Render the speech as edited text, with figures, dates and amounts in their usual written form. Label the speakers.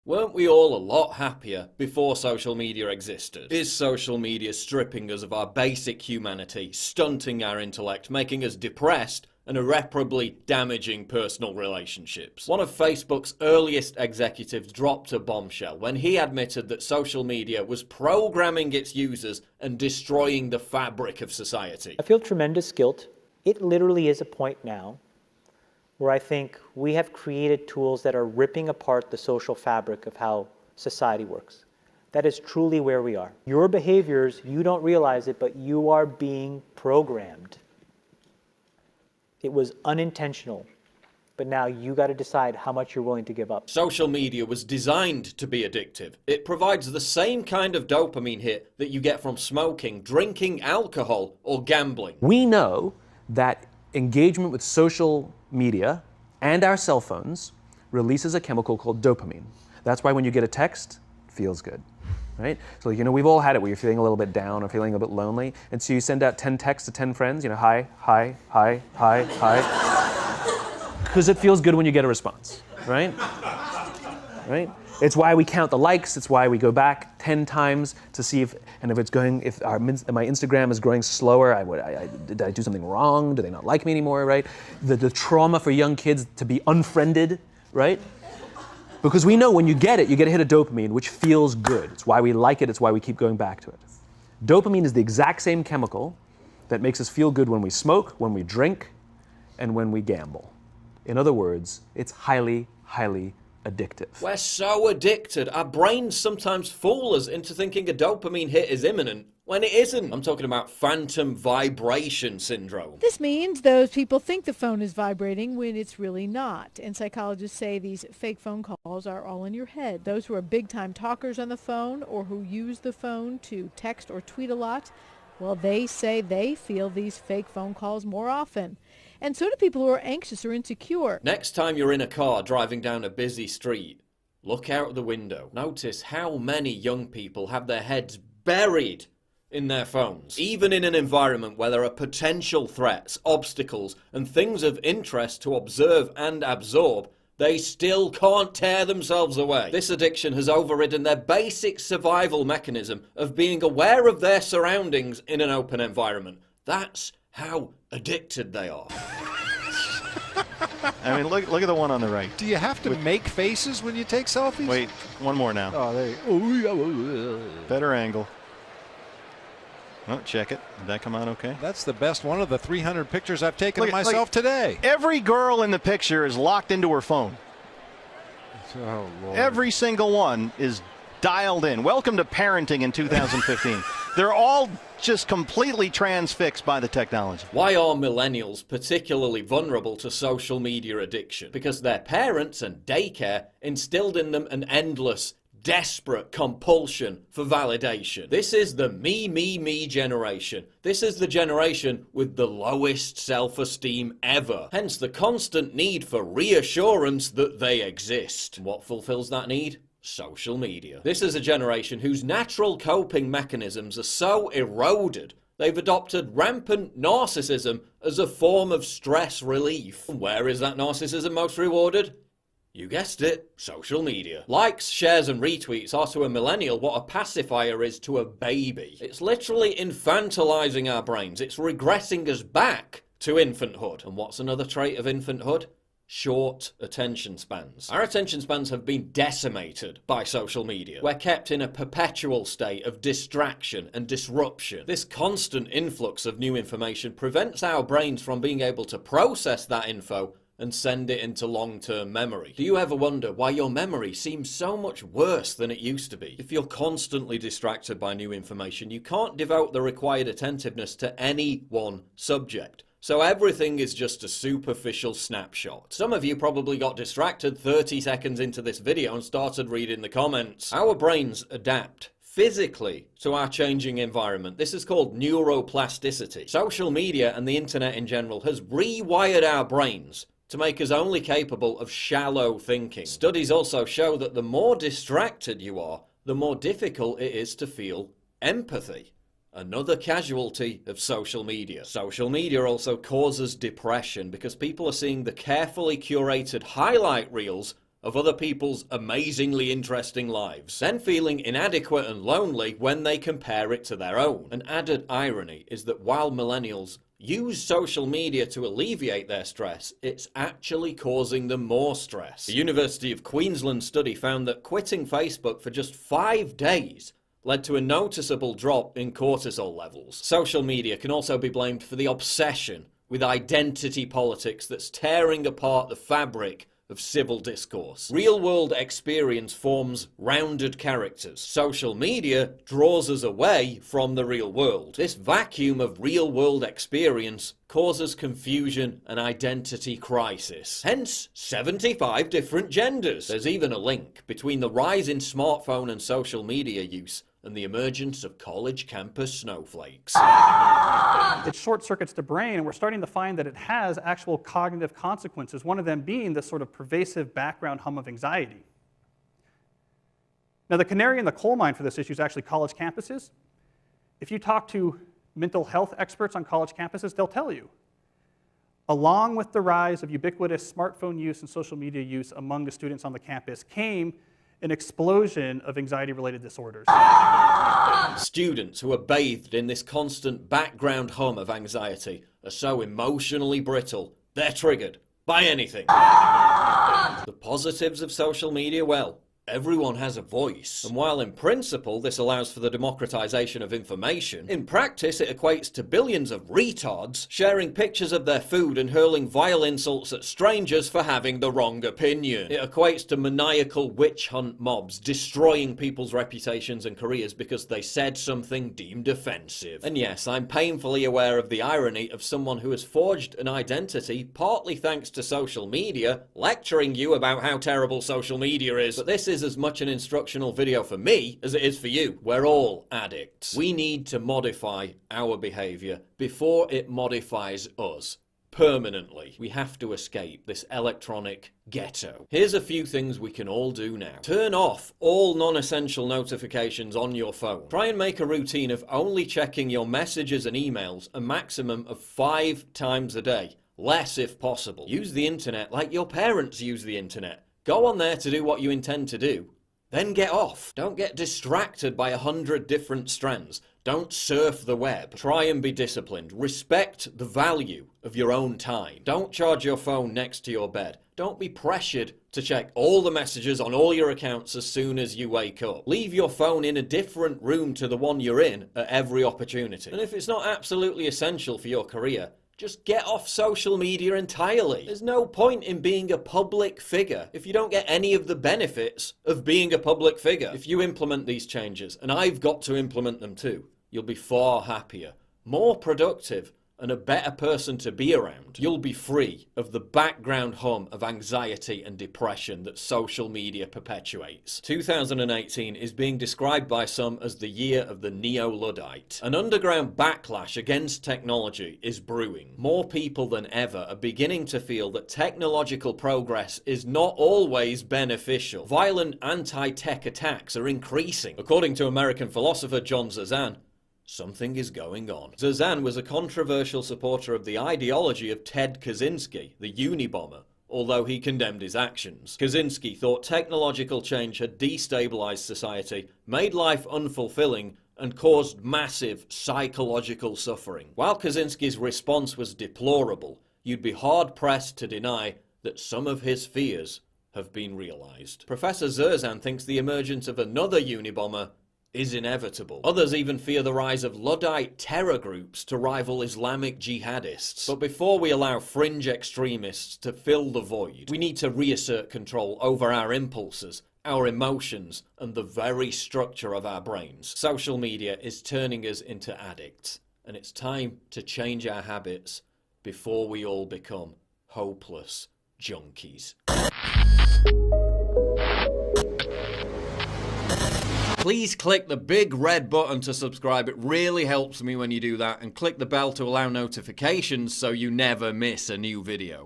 Speaker 1: Weren't we all a lot happier before social media existed? Is social media stripping us of our basic humanity, stunting our intellect, making us depressed, and irreparably damaging personal relationships? One of Facebook's earliest executives dropped a bombshell when he admitted that social media was programming its users and destroying the fabric of society.
Speaker 2: I feel tremendous guilt. It literally is a point now where I think we have created tools that are ripping apart the social fabric of how society works. That is truly where we are. Your behaviors, you don't realize it, but you are being programmed. It was unintentional, but now you got to decide how much you're willing to give up.
Speaker 1: Social media was designed to be addictive. It provides the same kind of dopamine hit that you get from smoking, drinking alcohol, or gambling.
Speaker 3: We know that engagement with social media and our cell phones releases a chemical called dopamine. That's why when you get a text, it feels good, right? So, we've all had it where you're feeling a little bit down or feeling a bit lonely, and so you send out 10 texts to 10 friends, hi, hi, hi, hi, hi, because it feels good when you get a response, right? Right? It's why we count the likes. It's why we go back 10 times to see if my Instagram is growing slower, did I do something wrong? Do they not like me anymore, right? The trauma for young kids to be unfriended, right? Because we know when you get a hit of dopamine, which feels good. It's why we like it. It's why we keep going back to it. Dopamine is the exact same chemical that makes us feel good when we smoke, when we drink, and when we gamble. In other words, it's highly, highly addictive.
Speaker 1: We're so addicted, our brains sometimes fool us into thinking a dopamine hit is imminent when it isn't. I'm talking about phantom vibration syndrome.
Speaker 4: This means those people think the phone is vibrating when it's really not. And psychologists say these fake phone calls are all in your head. Those who are big-time talkers on the phone or who use the phone to text or tweet a lot, well, they say they feel these fake phone calls more often. And so do people who are anxious or insecure.
Speaker 1: Next time you're in a car driving down a busy street, look out the window. Notice how many young people have their heads buried in their phones. Even in an environment where there are potential threats, obstacles, and things of interest to observe and absorb, they still can't tear themselves away. This addiction has overridden their basic survival mechanism of being aware of their surroundings in an open environment. That's how addicted they are.
Speaker 5: I mean, look at the one on the right.
Speaker 6: Do you have to make faces when you take selfies?
Speaker 5: Wait, one more now.
Speaker 6: Oh, there you go.
Speaker 5: Better angle. Oh, check it. Did that come out okay?
Speaker 6: That's the best one of the 300 pictures I've taken of myself today.
Speaker 5: Every girl in the picture is locked into her phone.
Speaker 6: Oh, Lord.
Speaker 5: Every single one is dialed in. Welcome to parenting in 2015. They're all just completely transfixed by the technology.
Speaker 1: Why are millennials particularly vulnerable to social media addiction? Because their parents and daycare instilled in them an endless, desperate compulsion for validation. This is the me generation. This is the generation with the lowest self-esteem ever. Hence the constant need for reassurance that they exist. What fulfills that need? Social media. This is a generation whose natural coping mechanisms are so eroded, they've adopted rampant narcissism as a form of stress relief. Where is that narcissism most rewarded? You guessed it, social media. Likes, shares and retweets are to a millennial what a pacifier is to a baby. It's literally infantilizing our brains. It's regressing us back to infanthood. And what's another trait of infanthood? Short attention spans. Our attention spans have been decimated by social media. We're kept in a perpetual state of distraction and disruption. This constant influx of new information prevents our brains from being able to process that info and send it into long-term memory. Do you ever wonder why your memory seems so much worse than it used to be? If you're constantly distracted by new information, you can't devote the required attentiveness to any one subject. So everything is just a superficial snapshot. Some of you probably got distracted 30 seconds into this video and started reading the comments. Our brains adapt physically to our changing environment. This is called neuroplasticity. Social media and the internet in general has rewired our brains to make us only capable of shallow thinking. Studies also show that the more distracted you are, the more difficult it is to feel empathy. Another casualty of social media. Social media also causes depression because people are seeing the carefully curated highlight reels of other people's amazingly interesting lives, then feeling inadequate and lonely when they compare it to their own. An added irony is that while millennials use social media to alleviate their stress, it's actually causing them more stress. The University of Queensland study found that quitting Facebook for just 5 days led to a noticeable drop in cortisol levels. Social media can also be blamed for the obsession with identity politics that's tearing apart the fabric of civil discourse. Real-world experience forms rounded characters. Social media draws us away from the real world. This vacuum of real-world experience causes confusion and identity crisis. Hence, 75 different genders. There's even a link between the rise in smartphone and social media use and the emergence of college campus snowflakes.
Speaker 7: It short circuits the brain, and we're starting to find that it has actual cognitive consequences, one of them being this sort of pervasive background hum of anxiety. Now, the canary in the coal mine for this issue is actually college campuses. If you talk to mental health experts on college campuses, they'll tell you, along with the rise of ubiquitous smartphone use and social media use among the students on the campus came an explosion of anxiety-related disorders.
Speaker 1: Students who are bathed in this constant background hum of anxiety are so emotionally brittle, they're triggered by anything. The positives of social media, well, everyone has a voice. And while in principle this allows for the democratization of information, in practice it equates to billions of retards sharing pictures of their food and hurling vile insults at strangers for having the wrong opinion. It equates to maniacal witch hunt mobs destroying people's reputations and careers because they said something deemed offensive. And yes, I'm painfully aware of the irony of someone who has forged an identity partly thanks to social media lecturing you about how terrible social media is, but this is as much an instructional video for me as it is for you. We're all addicts. We need to modify our behavior before it modifies us permanently. We have to escape this electronic ghetto. Here's a few things we can all do now. Turn off all non-essential notifications on your phone. Try and make a routine of only checking your messages and emails a maximum of 5 times a day. Less if possible. Use the internet like your parents use the internet. Go on there to do what you intend to do, then get off. Don't get distracted by 100 different strands. Don't surf the web. Try and be disciplined. Respect the value of your own time. Don't charge your phone next to your bed. Don't be pressured to check all the messages on all your accounts as soon as you wake up. Leave your phone in a different room to the one you're in at every opportunity. And if it's not absolutely essential for your career, just get off social media entirely. There's no point in being a public figure if you don't get any of the benefits of being a public figure. If you implement these changes, and I've got to implement them too, you'll be far happier, more productive, and a better person to be around. You'll be free of the background hum of anxiety and depression that social media perpetuates. 2018 is being described by some as the year of the Neo-Luddite. An underground backlash against technology is brewing. More people than ever are beginning to feel that technological progress is not always beneficial. Violent anti-tech attacks are increasing. According to American philosopher John Zazan, something is going on. Zazan was a controversial supporter of the ideology of Ted Kaczynski, the Unabomber, although he condemned his actions. Kaczynski thought technological change had destabilized society, made life unfulfilling, and caused massive psychological suffering. While Kaczynski's response was deplorable, you'd be hard-pressed to deny that some of his fears have been realized. Professor Zerzan thinks the emergence of another Unabomber is inevitable. Others even fear the rise of Luddite terror groups to rival Islamic jihadists. But before we allow fringe extremists to fill the void, we need to reassert control over our impulses, our emotions, and the very structure of our brains. Social media is turning us into addicts, and it's time to change our habits before we all become hopeless junkies. Please click the big red button to subscribe. It really helps me when you do that, and click the bell to allow notifications so you never miss a new video.